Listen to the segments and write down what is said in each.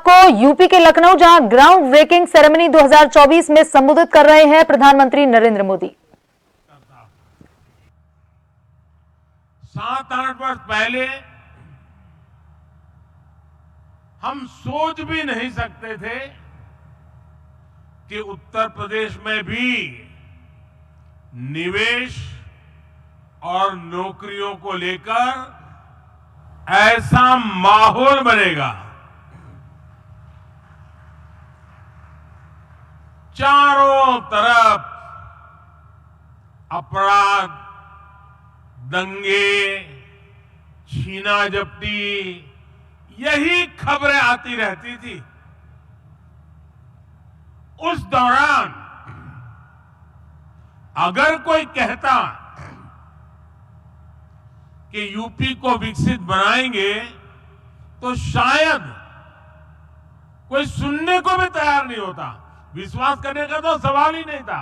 को यूपी के लखनऊ, जहां ग्राउंड ब्रेकिंग सेरेमनी 2024 में संबोधित कर रहे हैं प्रधानमंत्री नरेंद्र मोदी। 7-8 वर्ष पहले हम सोच भी नहीं सकते थे कि उत्तर प्रदेश में भी निवेश और नौकरियों को लेकर ऐसा माहौल बनेगा। चारों तरफ अपराध, दंगे, छीना झपटी, यही खबरें आती रहती थी। उस दौरान अगर कोई कहता कि यूपी को विकसित बनाएंगे तो शायद कोई सुनने को भी तैयार नहीं होता, विश्वास करने का तो सवाल ही नहीं था।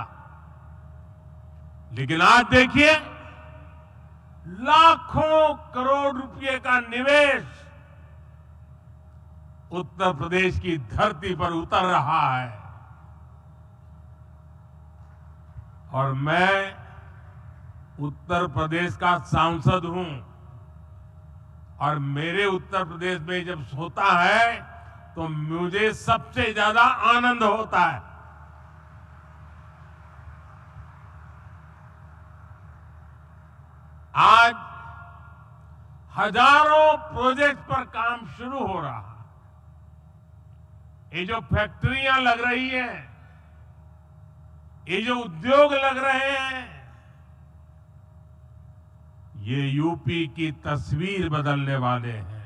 लेकिन आज देखिए, लाखों करोड़ रुपए का निवेश उत्तर प्रदेश की धरती पर उतर रहा है। और मैं उत्तर प्रदेश का सांसद हूं और मेरे उत्तर प्रदेश में जब होता है तो मुझे सबसे ज्यादा आनंद होता है। आज हजारों प्रोजेक्ट पर काम शुरू हो रहा है। ये जो फैक्ट्रियां लग रही हैं, ये जो उद्योग लग रहे हैं, ये यूपी की तस्वीर बदलने वाले हैं।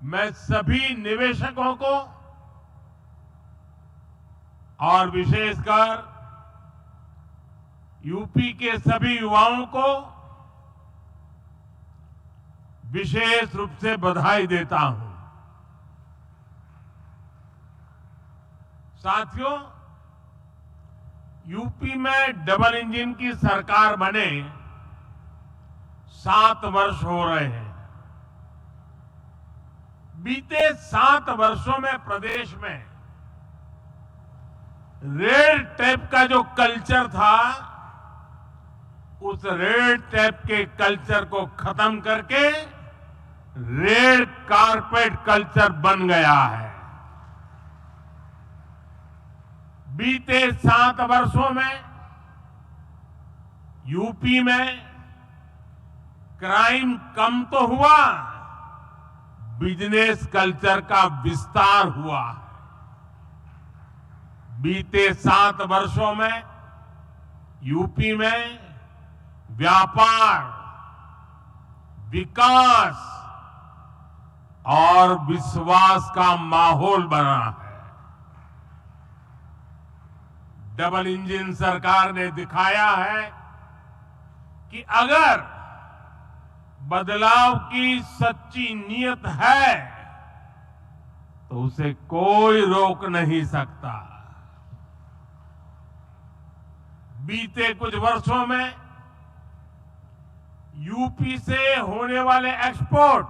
मैं सभी निवेशकों को और विशेषकर यूपी के सभी युवाओं को विशेष रूप से बधाई देता हूं। साथियों, यूपी में डबल इंजन की सरकार बने 7 वर्ष हो रहे हैं। बीते 7 वर्षों में प्रदेश में रेड टेप का जो कल्चर था, उस रेड टेप के कल्चर को खत्म करके रेड कारपेट कल्चर बन गया है। बीते 7 वर्षों में यूपी में क्राइम कम तो हुआ, बिजनेस कल्चर का विस्तार हुआ। बीते 7 वर्षों में यूपी में व्यापार, विकास और विश्वास का माहौल बना है। डबल इंजन सरकार ने दिखाया है कि अगर बदलाव की सच्ची नीयत है तो उसे कोई रोक नहीं सकता। बीते कुछ वर्षों में यूपी से होने वाले एक्सपोर्ट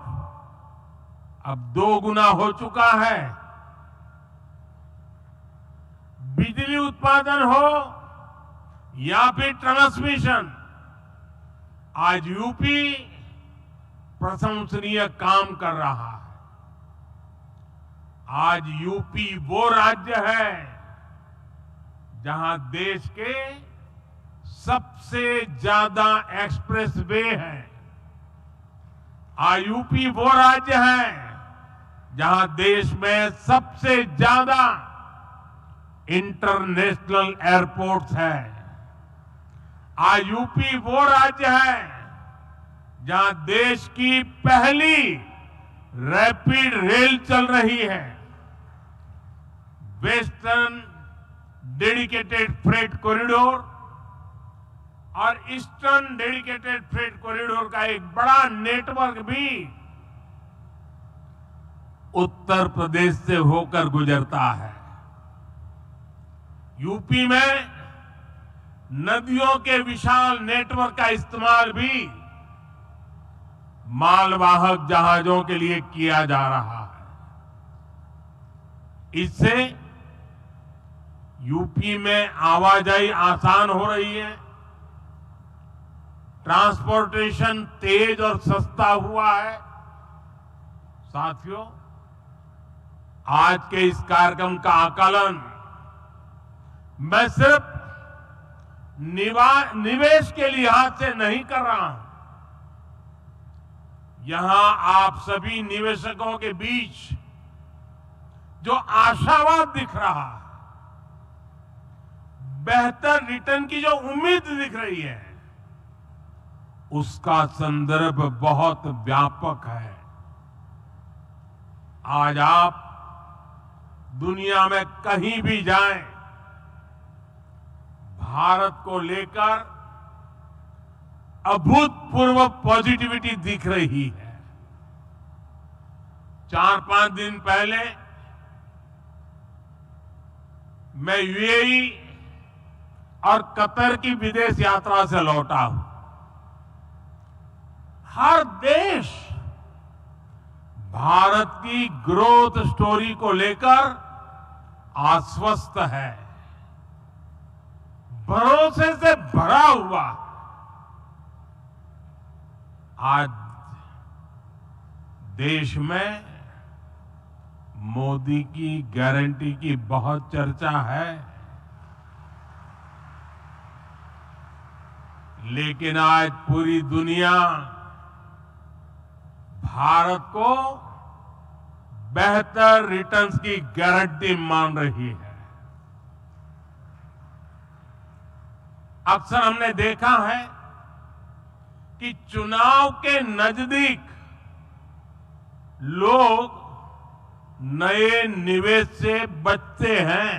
अब 2 गुना हो चुका है। बिजली उत्पादन हो या फिर ट्रांसमिशन, आज यूपी प्रशंसनीय काम कर रहा है। आज यूपी वो राज्य है जहां देश के सबसे ज्यादा एक्सप्रेस वे है। आज यूपी वो राज्य है जहां देश में सबसे ज्यादा इंटरनेशनल एयरपोर्ट्स हैं। आज यूपी वो राज्य है जहां देश की पहली रैपिड रेल चल रही है। वेस्टर्न डेडिकेटेड फ्रेट कॉरिडोर और ईस्टर्न डेडिकेटेड फ्रेट कॉरिडोर का एक बड़ा नेटवर्क भी उत्तर प्रदेश से होकर गुजरता है। यूपी में नदियों के विशाल नेटवर्क का इस्तेमाल भी मालवाहक जहाजों के लिए किया जा रहा है। इससे यूपी में आवाजाही आसान हो रही है, ट्रांसपोर्टेशन तेज और सस्ता हुआ है। साथियों, आज के इस कार्यक्रम का आकलन मैं सिर्फ निवेश के लिहाज से नहीं कर रहा हूं। यहां आप सभी निवेशकों के बीच जो आशावाद दिख रहा है, बेहतर रिटर्न की जो उम्मीद दिख रही है, उसका संदर्भ बहुत व्यापक है। आज आप दुनिया में कहीं भी जाएं, भारत को लेकर अभूतपूर्व पॉजिटिविटी दिख रही है। 4-5 दिन पहले मैं यूएई और कतर की विदेश यात्रा से लौटा हूं। हर देश भारत की ग्रोथ स्टोरी को लेकर आश्वस्त है, भरोसे से भरा हुआ। आज देश में मोदी की गारंटी की बहुत चर्चा है, लेकिन आज पूरी दुनिया भारत को बेहतर रिटर्न्स की गारंटी मान रही है। अक्सर हमने देखा है कि चुनाव के नजदीक लोग नए निवेश से बचते हैं,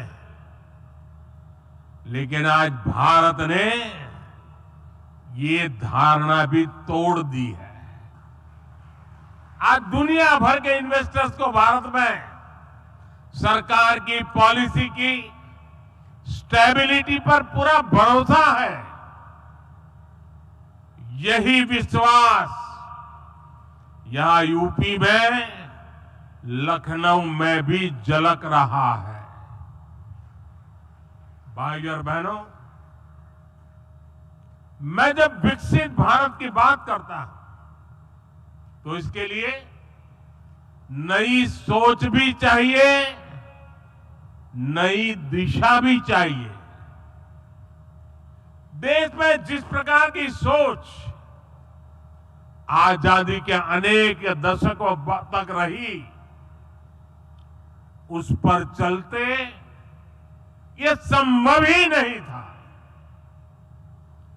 लेकिन आज भारत ने ये धारणा भी तोड़ दी है। आज दुनिया भर के इन्वेस्टर्स को भारत में सरकार की पॉलिसी की स्टेबिलिटी पर पूरा भरोसा है। यही विश्वास यहां यूपी में, लखनऊ में भी झलक रहा है। भाइयों और बहनों, मैं जब विकसित भारत की बात करता हूं तो इसके लिए नई सोच भी चाहिए, नई दिशा भी चाहिए। देश में जिस प्रकार की सोच आजादी के अनेक दशकों तक रही, उस पर चलते ये संभव ही नहीं था।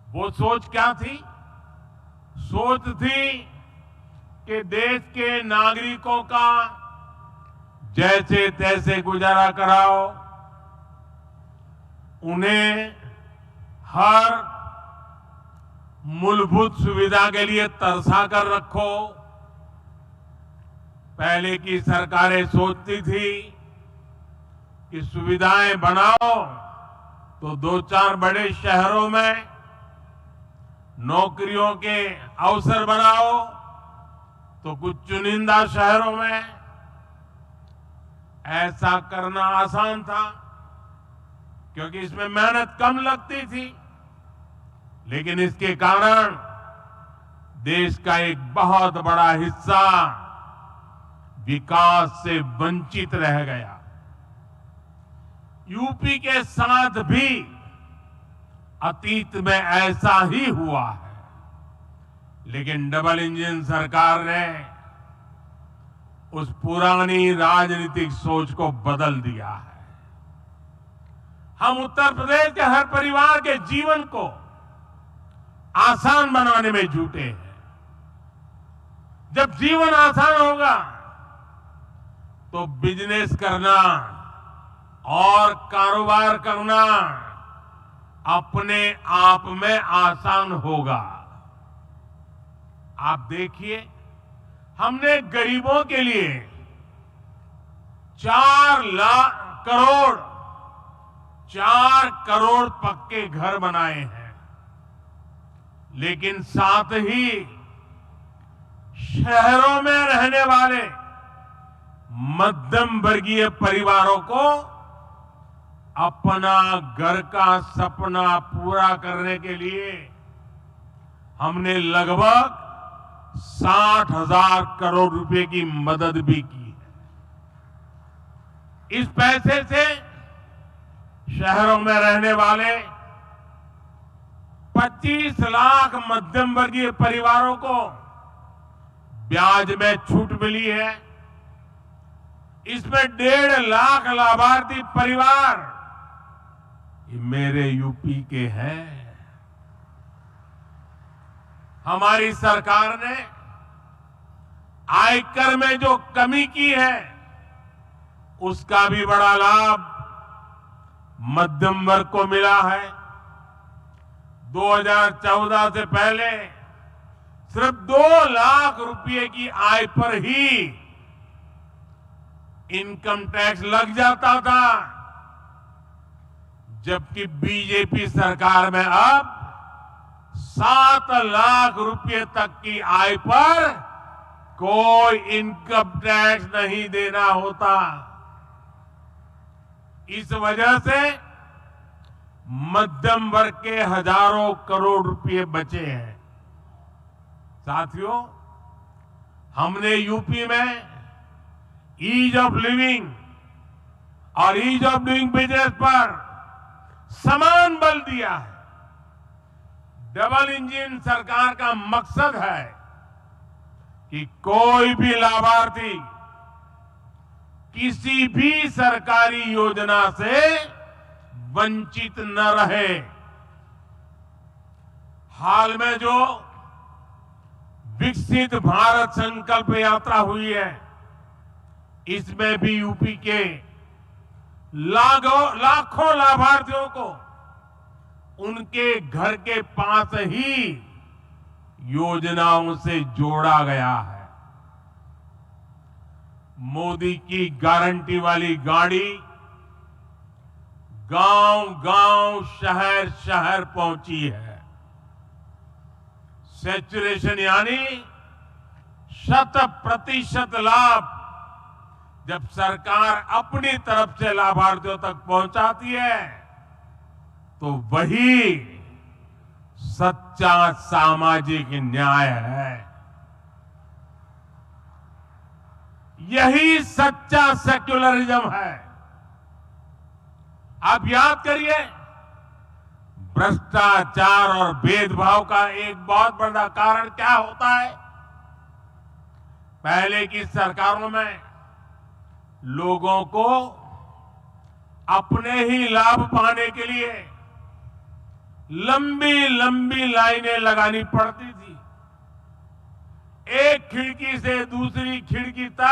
वो सोच क्या थी? सोच थी कि देश के नागरिकों का जैसे तैसे गुजारा कराओ, उन्हें हर मूलभूत सुविधा के लिए तरसा कर रखो। पहले की सरकारें सोचती थी कि सुविधाएं बनाओ तो 2-4 बड़े शहरों में नौकरियों के अवसर बनाओ तो कुछ चुनिंदा शहरों में। ऐसा करना आसान था क्योंकि इसमें मेहनत कम लगती थी, लेकिन इसके कारण देश का एक बहुत बड़ा हिस्सा विकास से वंचित रह गया। यूपी के साथ भी अतीत में ऐसा ही हुआ है, लेकिन डबल इंजन सरकार ने उस पुरानी राजनीतिक सोच को बदल दिया है। हम उत्तर प्रदेश के हर परिवार के जीवन को आसान बनाने में जुटे हैं। जब जीवन आसान होगा तो बिजनेस करना और कारोबार करना अपने आप में आसान होगा। आप देखिए, हमने गरीबों के लिए 4 करोड़ पक्के घर बनाए हैं, लेकिन साथ ही शहरों में रहने वाले मध्यम वर्गीय परिवारों को अपना घर का सपना पूरा करने के लिए हमने लगभग 60,000 करोड़ रुपए की मदद भी की है। इस पैसे से शहरों में रहने वाले 25 लाख मध्यम वर्गीय परिवारों को ब्याज में छूट मिली है। इसमें 1.5 लाख लाभार्थी परिवार ये मेरे यूपी के हैं। हमारी सरकार ने आयकर में जो कमी की है उसका भी बड़ा लाभ मध्यम वर्ग को मिला है। 2014 से पहले सिर्फ 2 लाख रुपए की आय पर ही इनकम टैक्स लग जाता था, जबकि बीजेपी सरकार में अब 7 लाख रुपए तक की आय पर कोई इनकम टैक्स नहीं देना होता। इस वजह से मध्यम वर्ग के हजारों करोड़ रुपए बचे हैं। साथियों, हमने यूपी में ईज ऑफ लिविंग और ईज ऑफ डूइंग बिजनेस पर समान बल दिया है। डबल इंजन सरकार का मकसद है कि कोई भी लाभार्थी किसी भी सरकारी योजना से वंचित न रहे। हाल में जो विकसित भारत संकल्प यात्रा हुई है, इसमें भी यूपी के लाखों लाभार्थियों को उनके घर के पास ही योजनाओं से जोड़ा गया है। मोदी की गारंटी वाली गाड़ी गांव-गांव, शहर-शहर पहुंची है। सैचुरेशन यानी 100% लाभ जब सरकार अपनी तरफ से लाभार्थियों तक पहुंचाती है तो वही सच्चा सामाजिक न्याय है। यही सच्चा सेक्युलरिज्म है। आप याद करिए, भ्रष्टाचार और भेदभाव का एक बहुत बड़ा कारण क्या होता है। पहले की सरकारों में लोगों को अपने ही लाभ पाने के लिए लंबी लंबी लाइनें लगानी पड़ती थी। एक खिड़की से दूसरी खिड़की तक